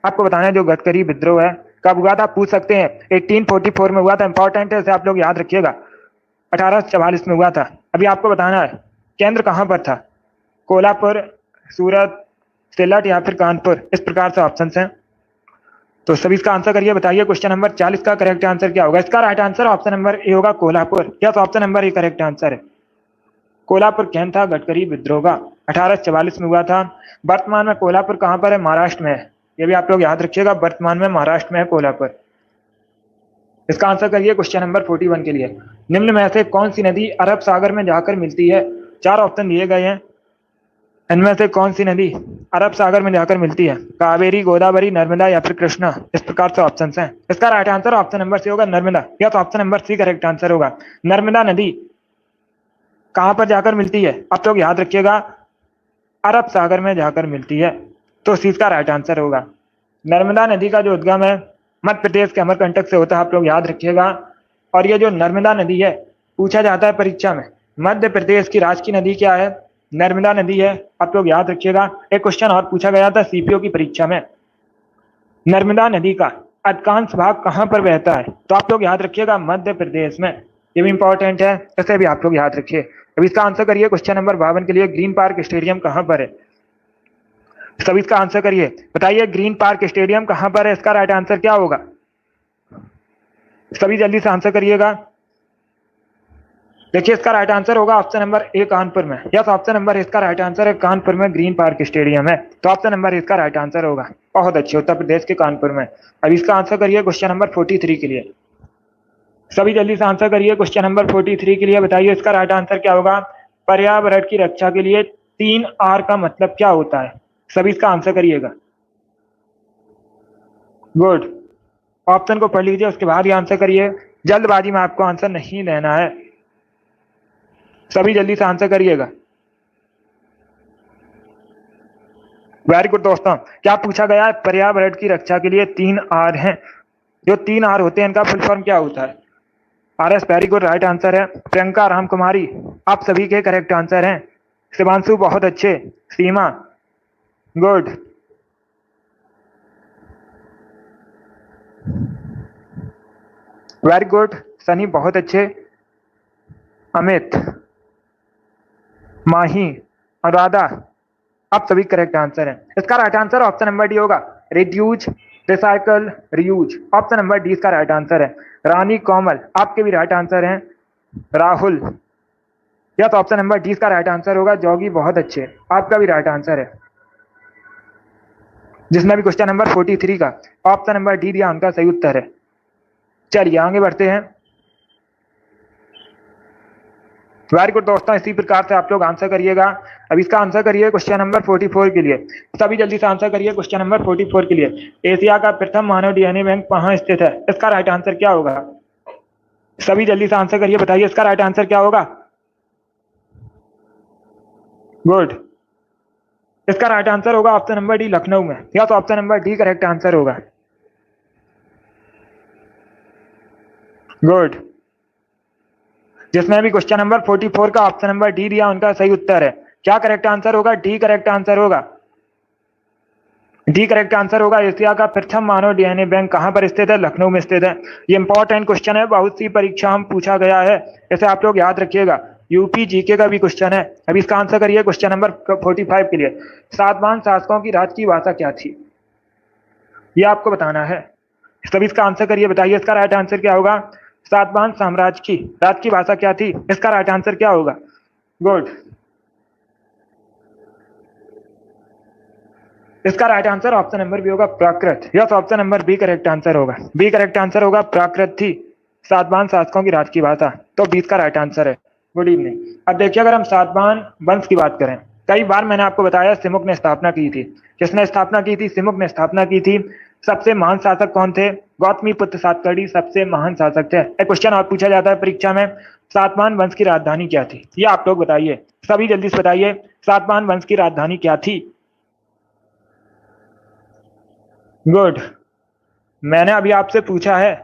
आपको बताना है जो गडकरी विद्रोह है कब हुआ था, पूछ सकते हैं। 1844 में हुआ था। इंपॉर्टेंट है, इसे आप लोग याद रखिएगा। 1844 में हुआ था। अभी आपको बताना है केंद्र कहां पर था। कोल्हापुर, सूरत, सिलट या फिर कानपुर, इस प्रकार से ऑप्शन हैं। तो सभी इसका आंसर करिए। बताइए क्वेश्चन नंबर 40 का करेक्ट आंसर क्या होगा? इसका right answer option number A होगा, Kolhapur. Yes, option number A correct answer है। कोल्हापुर केंद्र था गडकरी विद्रोह का। 1844 में हुआ था। वर्तमान में कोल्हापुर कहां पर है? महाराष्ट्र में है। ये भी आप लोग याद रखिएगा, वर्तमान में महाराष्ट्र में है कोल्हापुर। इसका आंसर करिए क्वेश्चन नंबर 41 के लिए। निम्न में से कौन सी नदी अरब सागर में जाकर मिलती है? चार ऑप्शन दिए गए हैं। इनमें से कौन सी नदी अरब सागर में जाकर मिलती है? कावेरी, गोदावरी, नर्मदा या फिर कृष्णा, इस प्रकार से ऑप्शन हैं। इसका right answer option number C होगा, नर्मदा। या तो option number C correct answer होगा। नर्मदा नदी कहां पर जाकर मिलती है? आप लोग याद रखिएगा, अरब सागर में जाकर मिलती है, तो सी का राइट आंसर होगा। नर्मदा नदी का जो उद्गम है मध्य प्रदेश के अमरकंटक से होता है, आप लोग याद रखिएगा। और ये जो नर्मदा नदी है, पूछा जाता है परीक्षा में, मध्य प्रदेश की राजकीय नदी क्या है? नर्मदा नदी है, आप लोग याद रखिएगा। एक क्वेश्चन और पूछा गया था सीपीओ की परीक्षा में, नर्मदा नदी का अधिकांश भाग कहां पर बहता है? तो आप लोग याद रखिएगा, मध्य प्रदेश में। ये भी इंपॉर्टेंट है, इसे भी आप लोग याद रखिए। अब इसका आंसर करिए क्वेश्चन नंबर 52 के लिए। ग्रीन पार्क स्टेडियम कहां पर है? सभी इसका आंसर करिए। बताइए ग्रीन पार्क स्टेडियम कहां पर है? इसका राइट आंसर क्या होगा? सभी जल्दी से आंसर करिएगा। देखिए इसका राइट आंसर होगा ऑप्शन नंबर ए, कानपुर में। यस, ऑप्शन नंबर इसका राइट आंसर है, कानपुर में ग्रीन पार्क स्टेडियम है, तो ऑप्शन नंबर इसका राइट आंसर होगा। बहुत अच्छे, उत्तर प्रदेश के कानपुर में। अब इसका आंसर करिए क्वेश्चन नंबर 43 के लिए। सभी जल्दी से आंसर करिए क्वेश्चन नंबर 43 के लिए। बताइए इसका राइट आंसर क्या होगा? पर्यावरण की रक्षा के लिए 3R का मतलब क्या होता है? सभी इसका आंसर करिएगा। गुड। ऑप्शन को पढ़ लीजिए, उसके बाद ही आंसर करिए। जल्दबाजी में आपको आंसर नहीं देना है, सभी जल्दी से आंसर करिएगा। वेरी गुड दोस्तों। क्या पूछा गया है? पर्यावरण की रक्षा के लिए 3R हैं। जो 3R होते हैं इनका फुल फॉर्म क्या होता है? RS, very good, right answer है। प्रियंका, राम कुमारी, आप सभी के करेक्ट आंसर हैं। शिवांशु, बहुत अच्छे। Seema, good. Very good. Sunny, बहुत अच्छे। अमित, माही, अनुराधा, आप सभी करेक्ट आंसर हैं। इसका right answer option number D होगा, reduce, recycle, reuse. Option number D इसका राइट आंसर है। रानी कोमल, आपके भी राइट आंसर हैं। राहुल, या तो ऑप्शन नंबर डी इसका राइट आंसर होगा। जॉगी, बहुत अच्छे, आपका भी राइट आंसर है। जिसने भी क्वेश्चन नंबर 43 का ऑप्शन नंबर डी दिया उनका सही उत्तर है। चलिए आगे बढ़ते हैं। वेरी गुड दोस्तों, इसी प्रकार से आप लोग आंसर करिएगा। अब इसका आंसर करिए क्वेश्चन नंबर 44 के लिए। सभी जल्दी से आंसर करिए क्वेश्चन नंबर 44 के लिए। एशिया का प्रथम मानव डीएनए बैंक कहाँ स्थित है? इसका राइट आंसर क्या होगा? सभी जल्दी से आंसर करिए, बताइए इसका राइट आंसर क्या होगा। गुड, इसका राइट आंसर होगा ऑप्शन नंबर डी, लखनऊ में। या तो option number D correct answer होगा। गुड, जिसने भी क्वेश्चन नंबर 44 का ऑप्शन नंबर डी दिया उनका सही उत्तर है। क्या करेक्ट आंसर होगा? डी करेक्ट आंसर होगा। डी करेक्ट आंसर होगा। एशिया का प्रथम मानव डीएनए बैंक कहां पर स्थित है? लखनऊ में स्थित है। ये इंपॉर्टेंट क्वेश्चन है, बहुत सी परीक्षा में पूछा गया है, इसे आप लोग याद रखिएगा। यूपी जीके का भी क्वेश्चन है। अब इसका आंसर करिए क्वेश्चन नंबर 45 के लिए। सातवाहन शासकों की राज की भाषा क्या थी? ये आपको बताना है। सभी इसका आंसर करिए, बताइए इसका राइट आंसर क्या होगा। सातवाहन साम्राज्य की राज की भाषा क्या थी? इसका राइट आंसर क्या होगा? गुड, इसका right answer option number B होगा, Prakrit. Yes, option number B correct answer होगा। बी करेक्ट आंसर होगा, प्राकृत थी सातवाहन शासकों की राज की भाषा। तो बी का राइट आंसर है। Good evening. अब देखिए, अगर हम सातवाहन वंश की बात करें, कई बार मैंने आपको बताया सिमुक ने स्थापना की थी। किसने स्थापना की थी? सिमुक ने स्थापना की थी। सबसे महान शासक कौन थे? गौतमी पुत्र सातकर्णी सबसे महान शासक थे। एक क्वेश्चन और पूछा जाता है परीक्षा में, सातवाहन वंश की राजधानी क्या थी? ये आप लोग बताइए, सभी जल्दी से बताइए, सातवाहन वंश की राजधानी क्या थी? गुड, मैंने अभी आपसे पूछा है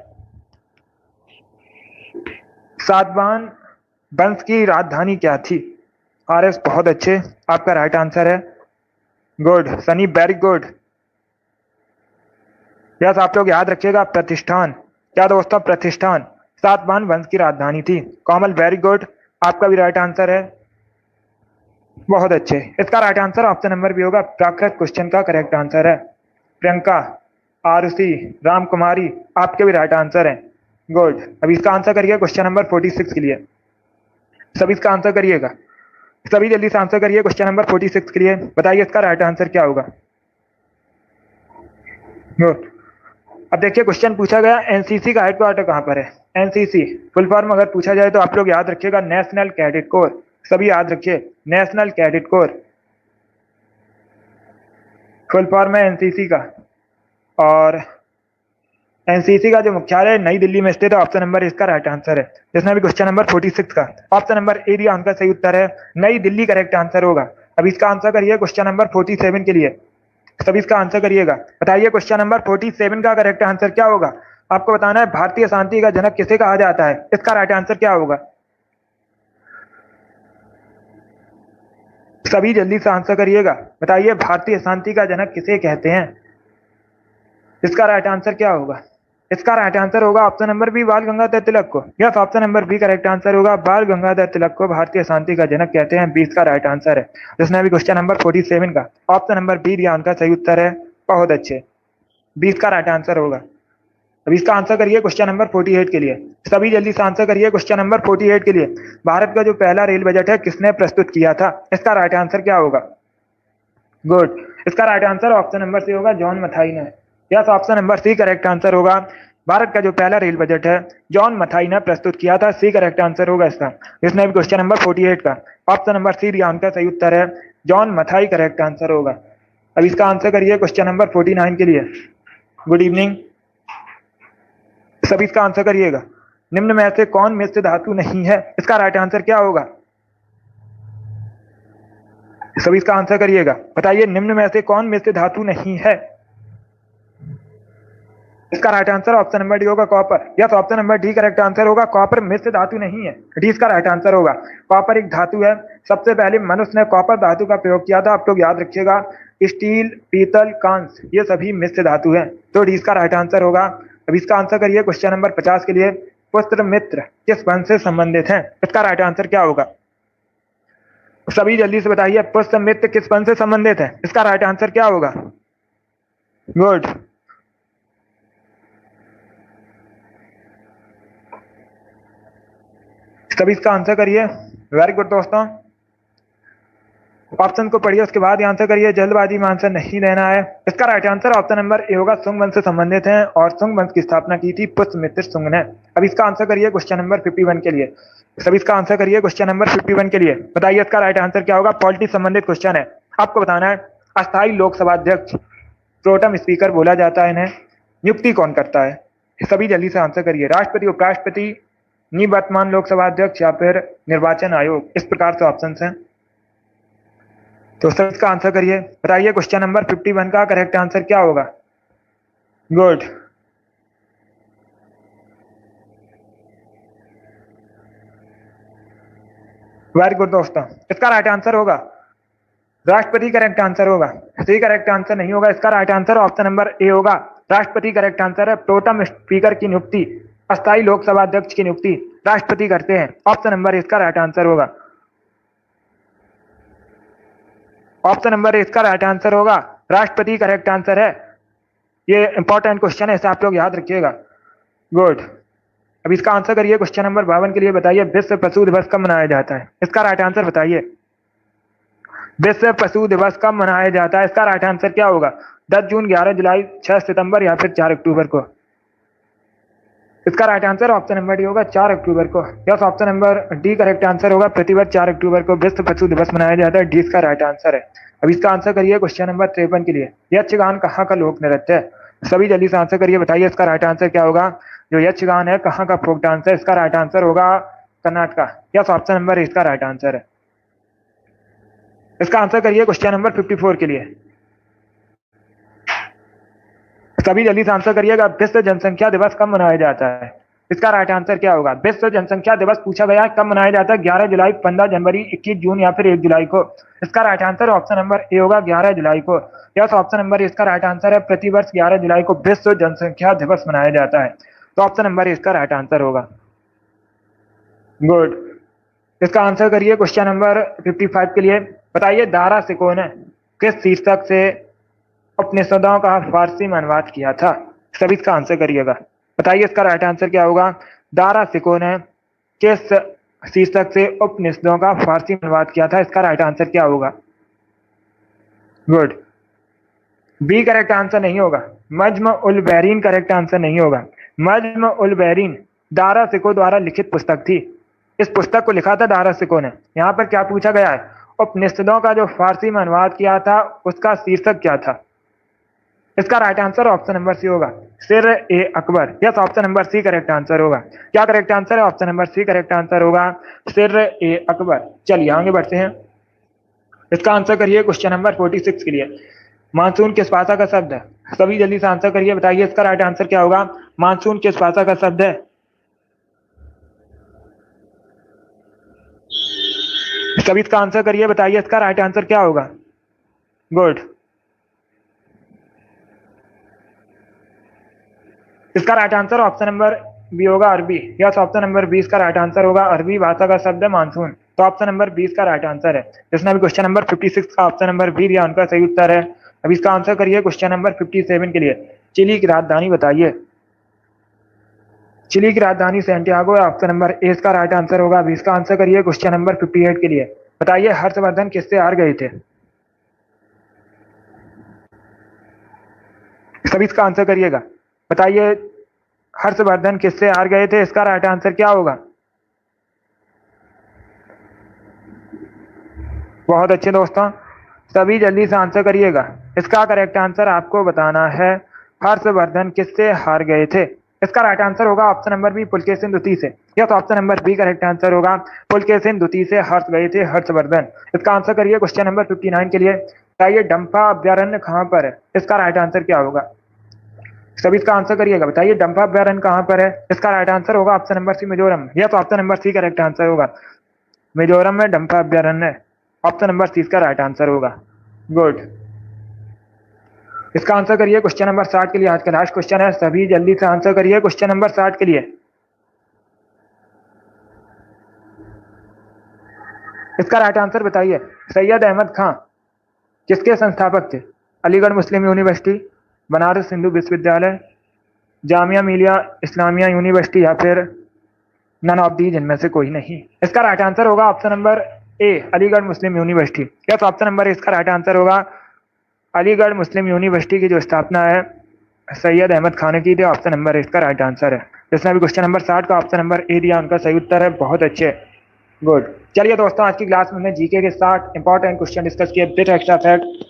सातवाहन वंश की राजधानी क्या थी। आरएस, बहुत अच्छे, आपका राइट आंसर है। Good Sunny, very good. Yes, आप लोग याद रखिएगा, प्रतिष्ठान। क्या दोस्तों? प्रतिष्ठान सातवाहन वंश की राजधानी थी। कमल, वेरी गुड, आपका भी राइट आंसर है। बहुत अच्छे, इसका राइट आंसर ऑप्शन नंबर भी होगा, प्राकृत क्वेश्चन का करेक्ट आंसर है। प्रियंका, आरुषि, राम कुमारी, आपके भी राइट आंसर है। गुड, अब इसका आंसर करिए क्वेश्चन नंबर 46 के लिए। सभी इसका आंसर करिएगा, सभी जल्दी से आंसर करिए क्वेश्चन नंबर 46 के लिए। बताइए इसका राइट आंसर क्या होगा। गुड, अब देखिए क्वेश्चन पूछा गया एनसीसी का हेडक्वार्टर कहां पर है? एनसीसी फुल फॉर्म अगर पूछा जाए तो आप लोग याद रखिएगा, नेशनल कैडेट कोर। सभी याद रखिए, national cadet corps full form है एनसीसी का। और एनसीसी का जो मुख्यालय नई दिल्ली में स्थित है। ऑप्शन नंबर इसका राइट आंसर है। जिसने भी क्वेश्चन नंबर 46 का ऑप्शन नंबर ए दिया उनका सही उत्तर है, नई दिल्ली करेक्ट आंसर होगा। अब इसका आंसर करिए क्वेश्चन नंबर 47 के लिए। सभी इसका आंसर करिएगा, बताइए क्वेश्चन नंबर 47 का करेक्ट आंसर क्या होगा। आपको बताना है भारतीय शांति का जनक किसे कहा जाता है। इसका राइट आंसर क्या होगा। सभी जल्दी से आंसर करिएगा, बताइए भारतीय शांति का जनक किसे कहते हैं। इसका राइट आंसर क्या होगा। इसका राइट आंसर होगा option number B, Bal Gangadhar Tilak को। Yes, option number B correct answer होगा, बाल गंगाधर तिलक को भारतीय शांति का जनक कहते हैं। 20 का राइट आंसर है। जिसने भी क्वेश्चन नंबर 47 का ऑप्शन नंबर बी दिया उनका सही उत्तर है। बहुत अच्छे, 20 का राइट आंसर होगा। अब इसका आंसर करिए क्वेश्चन नंबर 48 के लिए। सभी जल्दी से आंसर करिए क्वेश्चन नंबर 48 के लिए। भारत का जो पहला रेल बजट है किसने प्रस्तुत किया था? इसका राइट आंसर क्या होगा। गुड, इसका right answer option number C होगा, जॉन मथाई ने। Yes, option number C correct answer होगा। भारत का जो पहला रेल बजट है जॉन मथाई ने प्रस्तुत किया था। सी करेक्ट आंसर होगा इसका। इसने भी क्वेश्चन नंबर 48 का ऑप्शन नंबर सी दिया उनका सही उत्तर है, जॉन मथाई करेक्ट आंसर होगा। अब इसका आंसर करिए क्वेश्चन नंबर 49 के लिए। गुड इवनिंग, सभी इसका आंसर करिएगा। निम्न में से कौन मिश्र धातु नहीं है? इसका राइट आंसर क्या होगा। सभी इसका आंसर करिएगा, बताइए निम्न में से कौन मिश्र धातु नहीं है। इसका right answer option number D होगा, copper. Yes, option number D correct answer होगा, कॉपर मिश्र धातु नहीं है। डी इसका राइट आंसर होगा। कॉपर एक धातु है, सबसे पहले मनुष्य ने कॉपर धातु का प्रयोग किया था। आप लोग याद रखिएगा, स्टील, पीतल, कांस ये सभी मिश्र धातु है। तो डी इसका राइट आंसर होगा। अब इसका आंसर करिए क्वेश्चन नंबर 50 के लिए। पुष्यमित्र किस वंश से संबंधित है? इसका राइट आंसर क्या होगा। सभी जल्दी से बताइए, पुष्यमित्र किस वंश से संबंधित है? इसका राइट आंसर क्या होगा। गुड। सभी इसका आंसर करिए। वेरी गुड दोस्तों। ऑप्शन को पढ़िए, उसके बाद आंसर करिए। जल्दबाजी में आंसर नहीं देना है। इसका right answer option number A होगा, सुंग वंश से संबंधित है और सुंग वंश की स्थापना की थी पुष्यमित्र सुंग ने। अब इसका आंसर करिए क्वेश्चन नंबर 51 के लिए। सभी इसका आंसर करिए क्वेश्चन नंबर 51 के लिए। बताइए इसका राइट आंसर क्या होगा। पॉलिटिक्स संबंधित क्वेश्चन है, आपको बताना है। अस्थायी लोकसभा अध्यक्ष, प्रोटम स्पीकर बोला जाता है इन्हें, नियुक्ति कौन करता है। सभी जल्दी से आंसर करिए। राष्ट्रपति, उपराष्ट्रपति, निवर्तमान लोकसभा अध्यक्ष या फिर निर्वाचन आयोग। इस प्रकार से ऑप्शन हैं। तो सर इसका आंसर करिए। बताइए क्वेश्चन नंबर 51 का करेक्ट आंसर क्या होगा। गुड। वेरी गुड दोस्तों। इसका राइट आंसर होगा राष्ट्रपति, करेक्ट आंसर होगा। सही करेक्ट आंसर नहीं होगा। इसका right answer option number A होगा, राष्ट्रपति करेक्ट आंसर है। प्रोटम स्पीकर की नियुक्ति, अस्थायी लोकसभा अध्यक्ष की नियुक्ति राष्ट्रपति करते हैं। ऑप्शन नंबर इसका राइट आंसर होगा। ऑप्शन नंबर इसका राइट आंसर होगा, राष्ट्रपति करेक्ट आंसर है। ये इंपॉर्टेंट क्वेश्चन है, इसे आप लोग याद रखिएगा। गुड। अब इसका आंसर करिए क्वेश्चन नंबर 52 के लिए। बताइए विश्व पशु दिवस कब मनाया जाता है। इसका राइट आंसर बताइए। विश्व पशु दिवस कब मनाया जाता है। इसका राइट आंसर क्या होगा। 10 जून, 11 जुलाई, 6 सितंबर या फिर 4 अक्टूबर को। इसका right answer option number D होगा, 4 अक्टूबर को। Yes, option number D correct answer होगा। प्रतिवर्ष 4 अक्टूबर को विश्व पशु दिवस मनाया जाता है। डी इसका राइट आंसर है। अब इसका आंसर करिए क्वेश्चन नंबर 53 के लिए। यक्षगान कहाँ का लोक नृत्य है। सभी जल्दी से आंसर करिए। बताइए इसका राइट आंसर क्या होगा। जो यक्षगान है कहाँ का फोक डांस है। इसका राइट आंसर होगा कर्नाटका। यस, ऑप्शन नंबर इसका राइट आंसर है। इसका आंसर करिए क्वेश्चन नंबर 54 के लिए। सभी जल्दी से आंसर करिएगा। विश्व जनसंख्या दिवस कब मनाया जाता है। इसका राइट आंसर क्या होगा। विश्व जनसंख्या दिवस पूछा गया है, कब मनाया जाता है। 11 जुलाई, 15 जनवरी, 21 जून या फिर 1 जुलाई को। इसका right answer option number A होगा, 11 जुलाई को। यस, ऑप्शन नंबर इसका राइट आंसर है। प्रतिवर्ष 11 जुलाई को विश्व जनसंख्या दिवस मनाया जाता है। तो ऑप्शन नंबर इसका राइट आंसर होगा। गुड। इसका आंसर करिए क्वेश्चन नंबर 55 के लिए। बताइए दारा सिकों ने किस शीर्षक से उपनिषदों का फारसी में अनुवाद किया था। सभी इसका आंसर करिएगा। बताइए इसका राइट आंसर क्या होगा। दारा सिकों ने किस शीर्षक से उपनिषदों का फारसी में अनुवाद किया था। इसका राइट आंसर क्या होगा। गुड। बी करेक्ट आंसर नहीं होगा। मज्म उल बैरीन करेक्ट आंसर नहीं होगा। मज्म उल बैरीन दारा सिकों द्वारा लिखित पुस्तक थी। इस पुस्तक को लिखा था दारा सिकों ने। यहाँ पर क्या पूछा गया है, उपनिषदों का जो फारसी में अनुवाद किया था उसका शीर्षक क्या था। इसका right answer option number C होगा, सिर ए अकबर। Yes, option number C correct answer होगा। क्या करेक्ट आंसर है। Option number C correct answer होगा, सिर ए अकबर। चलिए आगे बढ़ते हैं। इसका आंसर करिए क्वेश्चन नंबर 46 के लिए। मानसून किस भाषा का शब्द है। सभी जल्दी से आंसर करिए। बताइए इसका राइट आंसर क्या होगा। मानसून किस भाषा का शब्द है। सभी इसका आंसर करिए। बताइए इसका राइट आंसर क्या होगा। गुड। इसका right answer option number B होगा, अरबी। यस, ऑप्शन नंबर 20 का राइट आंसर होगा। अरबी भाषा का शब्द है मानसून। तो ऑप्शन नंबर 20 का राइट आंसर है। जिसने भी क्वेश्चन नंबर 56 का ऑप्शन नंबर बी दिया उनका सही उत्तर है। अब इसका आंसर करिए क्वेश्चन नंबर 57 के लिए। चिली की राजधानी बताइए। चिली की राजधानी सैंटियागो है। ऑप्शन नंबर ए इसका राइट आंसर होगा। अभी इसका आंसर करिए क्वेश्चन नंबर 58 के लिए। बताइए हर्षवर्धन किससे हार गए थे। सभी इसका आंसर करिएगा। बताइए हर्षवर्धन किससे हार गए थे। इसका राइट आंसर क्या होगा। बहुत अच्छे दोस्तों, सभी जल्दी से आंसर करिएगा। इसका करेक्ट आंसर आपको बताना है, हर्षवर्धन किससे हार गए थे। इसका राइट आंसर होगा ऑप्शन नंबर बी, पुलकेशिन द्वितीय से। या तो option number B correct answer होगा, पुलकेशिन द्वितीय से हार गए थे हर्षवर्धन। इसका आंसर करिए क्वेश्चन नंबर 59 के लिए। बताइए डंफा अभ्यारण्य कहाँ पर है। इसका राइट आंसर क्या होगा। सभी इसका आंसर करिएगा। बताइए डंफा अभ्यारण्य कहाँ पर है। इसका राइट आंसर होगा ऑप्शन नंबर सी, मिजोरम। या तो option number C correct answer होगा, मिजोरम में डंफा अभ्यारण्य। ऑप्शन नंबर सी इसका राइट आंसर होगा। गुड। इसका आंसर करिए क्वेश्चन नंबर 60 के लिए। आज का लास्ट क्वेश्चन है, सभी जल्दी से आंसर करिए क्वेश्चन नंबर 60 के लिए। इसका राइट आंसर बताइए। सैयद अहमद खां किसके संस्थापक थे। अलीगढ़ मुस्लिम यूनिवर्सिटी, बनारस हिंदू विश्वविद्यालय, जामिया मिलिया इस्लामिया यूनिवर्सिटी या फिर नन ऑफ दी, जिनमें से कोई नहीं। इसका राइट आंसर होगा option number A, Aligarh Muslim university. Yes, option number A इसका राइट आंसर होगा। अलीगढ़ मुस्लिम यूनिवर्सिटी की जो स्थापना है सैयद अहमद खान ने की थी। ऑप्शन नंबर ए इसका राइट आंसर है। जिसने भी क्वेश्चन नंबर 60 का ऑप्शन नंबर ए दिया, उनका सही उत्तर है। बहुत अच्छे, गुड। चलिए दोस्तों, आज की क्लास में हमने जीके के 60 इंपॉर्टेंट क्वेश्चन डिस्कस किए, bit extra fact.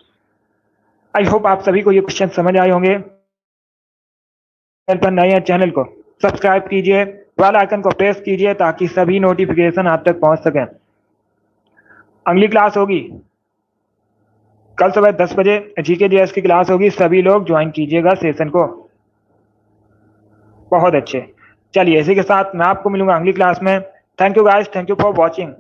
I hope आप सभी को ये क्वेश्चन समझ आए होंगे। चैनल पर नए हैं, चैनल को सब्सक्राइब कीजिए, बेल आइकन को प्रेस कीजिए ताकि सभी नोटिफिकेशन आप तक पहुंच सकें। अगली क्लास होगी कल सुबह 10 बजे, जीके जीएस की क्लास होगी। सभी लोग ज्वाइन कीजिएगा सेशन को। बहुत अच्छे, चलिए इसी के साथ मैं आपको मिलूंगा अगली क्लास में। Thank you guys, thank you for watching.